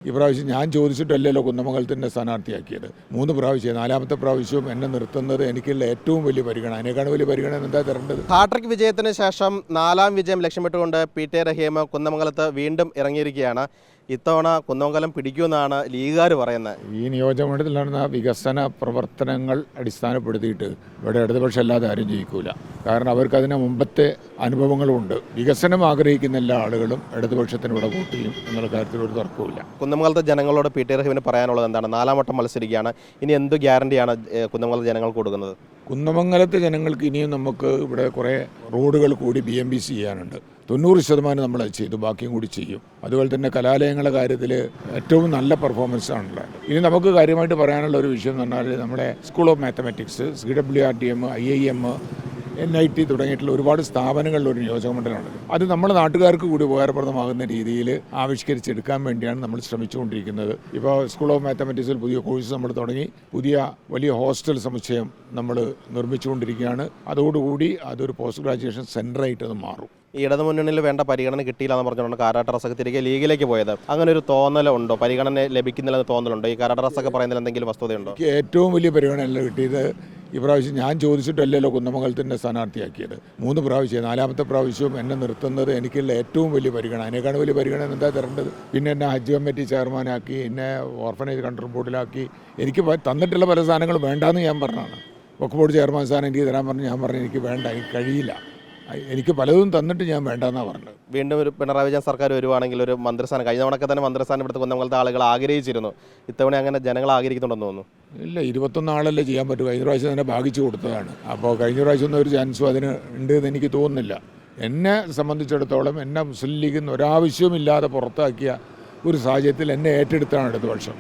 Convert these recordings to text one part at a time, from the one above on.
ഇപ്രാവശ്യം ഞാൻ ചോദിച്ചിട്ടല്ലല്ലോ കുന്നമംഗലത്തിൻ്റെ സ്ഥാനാർത്ഥിയാക്കിയത്. 3 പ്രാവശ്യം, 4ാമത്തെ പ്രാവശ്യവും എന്നെ നിർത്തുന്നത് എനിക്കുള്ള ഏറ്റവും വലിയ പരിഗണന. അതിനേക്കാണ് വലിയ പരിഗണന എന്താ തരേണ്ടത്? ഹാട്രിക് വിജയത്തിന് ശേഷം 4ാം വിജയം ലക്ഷ്യമിട്ടുകൊണ്ട് പി.ടി. റഹീം കുന്നമംഗലത്ത് വീണ്ടും ഇറങ്ങിയിരിക്കുകയാണ്. ഇത്തവണ കുന്നമംഗലം പിടിക്കുമെന്നാണ് ലീഗുകാർ പറയുന്നത്. ഈ നിയോജകമണ്ഡലത്തിൽ നടന്ന വികസന പ്രവർത്തനങ്ങൾ അടിസ്ഥാനപ്പെടുത്തിയിട്ട് ഇവിടെ ഇടതുപക്ഷം അല്ലാതെ ആരും ജയിക്കൂല. കാരണം അവർക്ക് അതിന് മുമ്പത്തെ അനുഭവങ്ങളുമുണ്ട്. വികസനം ആഗ്രഹിക്കുന്ന എല്ലാ ആളുകളും ഇടതുപക്ഷത്തിന് ഇവിടെ വോട്ട് ചെയ്യും എന്നുള്ള കാര്യത്തിൽ ഒരു തർക്കവുമില്ല. കുന്നമംഗലത്തെ ജനങ്ങളോട് പി.ടി. റഹീമിന് പറയാനുള്ളത് എന്താണ്? 4ാം വട്ടം മത്സരിക്കുകയാണ്. ഇനി എന്ത് ഗ്യാരണ്ടിയാണ് കുന്നമംഗലത്തെ ജനങ്ങൾക്ക് കൊടുക്കുന്നത്? കുന്നമംഗലത്തെ ജനങ്ങൾക്ക് ഇനിയും നമുക്ക് ഇവിടെ കുറേ റോഡുകൾ കൂടി BMBC ചെയ്യാനുണ്ട്. 90% നമ്മൾ അത് ചെയ്തു, ബാക്കിയും കൂടി ചെയ്യും. അതുപോലെ തന്നെ കലാലയങ്ങളുടെ കാര്യത്തിൽ ഏറ്റവും നല്ല പെർഫോമൻസ് ആണുള്ളത്. ഇനി നമുക്ക് കാര്യമായിട്ട് പറയാനുള്ള ഒരു വിഷയം എന്ന് പറഞ്ഞാൽ നമ്മുടെ school of mathematics, CWRTM, IIM, NIT തുടങ്ങിയിട്ടുള്ള ഒരുപാട് സ്ഥാപനങ്ങളുടെ ഒരു നിയോജകമണ്ഡലമാണ്. അത് നമ്മുടെ നാട്ടുകാർക്ക് കൂടി ഉപകാരപ്രദമാകുന്ന രീതിയിൽ ആവിഷ്കരിച്ചെടുക്കാൻ വേണ്ടിയാണ് നമ്മൾ ശ്രമിച്ചുകൊണ്ടിരിക്കുന്നത്. ഇപ്പോൾ സ്കൂൾ ഓഫ് മാത്തമാറ്റിക്സിൽ പുതിയ കോഴ്സ് നമ്മൾ തുടങ്ങി, പുതിയ വലിയ ഹോസ്റ്റൽ സമുച്ചയം നമ്മൾ നിർമ്മിച്ചുകൊണ്ടിരിക്കുകയാണ്. അതോടുകൂടി അതൊരു പോസ്റ്റ് ഗ്രാജുവേഷൻ സെൻ്ററായിട്ട് അത് മാറും. ഈ ഇടതുമുന്നണിയിൽ വേണ്ട പരിഗണന കിട്ടിയില്ല എന്ന് പറഞ്ഞുകൊണ്ട് കാരാട്ട് റസക്ക് തിരികെ ലീഗിലേക്ക് പോയത്. അങ്ങനെ ഒരു തോന്നലുണ്ടോ? പരിഗണന ലഭിക്കുന്നില്ലെന്ന് തോന്നലുണ്ടോ? ഈ കാരാട്ട് റസക്ക് പറയുന്നതിൽ എന്തെങ്കിലും വസ്തുതയുണ്ടോ? ഏറ്റവും വലിയ പരിഗണന കിട്ടിയത് ഇപ്രാവശ്യം ഞാൻ ചോദിച്ചിട്ടല്ലല്ലോ കുന്നമംഗലത്തിൻ്റെ സ്ഥാനാർത്ഥിയാക്കിയത്. 3 പ്രാവശ്യം, 4ാമത്തെ പ്രാവശ്യവും എന്നെ നിർത്തുന്നത് എനിക്കുള്ള ഏറ്റവും വലിയ പരിഗണന. അതിനേക്കാണ് വലിയ പരിഗണന എന്താ തരേണ്ടത്? പിന്നെ എന്നെ ഹജ്ജ് കമ്മിറ്റി ചെയർമാനാക്കി, എന്നെ ഓർഫനേജ് കൺട്രോൾ ബോർഡിലാക്കി. എനിക്ക് തന്നിട്ടുള്ള പല സാധനങ്ങളും വേണ്ടാന്ന് ഞാൻ പറഞ്ഞതാണ്. വഖഫ് ബോർഡ് ചെയർമാൻ സ്ഥാനം എനിക്ക് തരാൻ പറഞ്ഞു. ഞാൻ പറഞ്ഞു എനിക്ക് വേണ്ട, എനിക്ക് കഴിയില്ല, എനിക്ക് പലതും തന്നിട്ട് ഞാൻ വേണ്ടെന്നാണ് പറഞ്ഞത്. വീണ്ടും ഒരു പിണറായി വിജയൻ സർക്കാർ വരുവാണെങ്കിൽ ഒരു മന്ത്രിസ്ഥാനം, കഴിഞ്ഞ തവണക്കെ തന്നെ മന്ത്രിസ്ഥാനം ഇവിടുത്തെ കുന്നമംഗലത്തെ ആളുകൾ ആഗ്രഹിച്ചിരുന്നു. ഇത്തവണ അങ്ങനെ ജനങ്ങൾ ആഗ്രഹിക്കുന്നുണ്ടെന്ന് തോന്നുന്നു. ഇല്ല, 21 ആളല്ലേ ചെയ്യാൻ പറ്റൂ. കഴിഞ്ഞ പ്രാവശ്യം തന്നെ ഭാഗിച്ചു കൊടുത്തതാണ്. അപ്പോൾ കഴിഞ്ഞ പ്രാവശ്യം ഒന്നും ഒരു ചാൻസും അതിന് ഉണ്ട് എന്ന് എനിക്ക് തോന്നുന്നില്ല. എന്നെ സംബന്ധിച്ചിടത്തോളം എന്നെ മുസ്ലിം ലീഗിൽ നിന്ന് ഒരാവശ്യവുമില്ലാതെ പുറത്താക്കിയ ഒരു സാഹചര്യത്തിൽ എന്നെ ഏറ്റെടുത്താണ് ഇടതുപക്ഷം.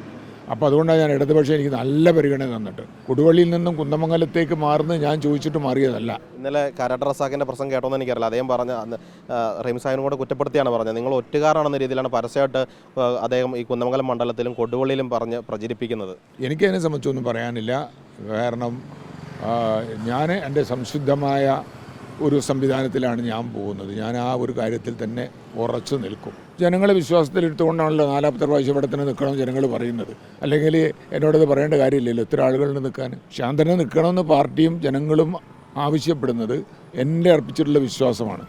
അപ്പോൾ അതുകൊണ്ടാണ് ഞാൻ ഇടതുപക്ഷം എനിക്ക് നല്ല പരിഗണന തന്നിട്ട്. കൊടുവള്ളിയിൽ നിന്നും കുന്നമംഗലത്തേക്ക് മാറുന്നത് ഞാൻ ചോദിച്ചിട്ട് മാറിയതല്ല. ഇന്നലെ കാരാട്ട് റസാഖിൻ്റെ പ്രസംഗം കേട്ടോന്ന് എനിക്കറിയില്ല. അദ്ദേഹം പറഞ്ഞ റഹീം സാഹിബിനും കൂടെ കുറ്റപ്പെടുത്തിയാണ് പറഞ്ഞത്. നിങ്ങൾ ഒറ്റുകാരാണെന്ന രീതിയിലാണ് പരസ്യമായിട്ട് അദ്ദേഹം ഈ കുന്നമംഗലം മണ്ഡലത്തിലും കൊടുവള്ളിയിലും പറഞ്ഞ് പ്രചരിപ്പിക്കുന്നത്. എനിക്കതിനെ സംബന്ധിച്ചൊന്നും പറയാനില്ല. കാരണം ഞാൻ എൻ്റെ സംശുദ്ധമായ ഒരു സംവിധാനത്തിലാണ് ഞാൻ പോകുന്നത്. ഞാൻ ആ ഒരു കാര്യത്തിൽ തന്നെ ഉറച്ചു നിൽക്കും. ജനങ്ങളെ വിശ്വാസത്തിലെടുത്തുകൊണ്ടാണല്ലോ 4ാമത്തെ പ്രാവശ്യം ഇവിടെ തന്നെ നിൽക്കണം ജനങ്ങൾ പറയുന്നത്. അല്ലെങ്കിൽ എന്നോടത് പറയേണ്ട കാര്യമില്ലല്ലോ ഇത്ര ആളുകളിൽ നിൽക്കാൻ. ശാന്തനെ നിൽക്കണമെന്ന് പാർട്ടിയും ജനങ്ങളും ആവശ്യപ്പെടുന്നത് എൻ്റെ അർപ്പിച്ചിട്ടുള്ള വിശ്വാസമാണ്.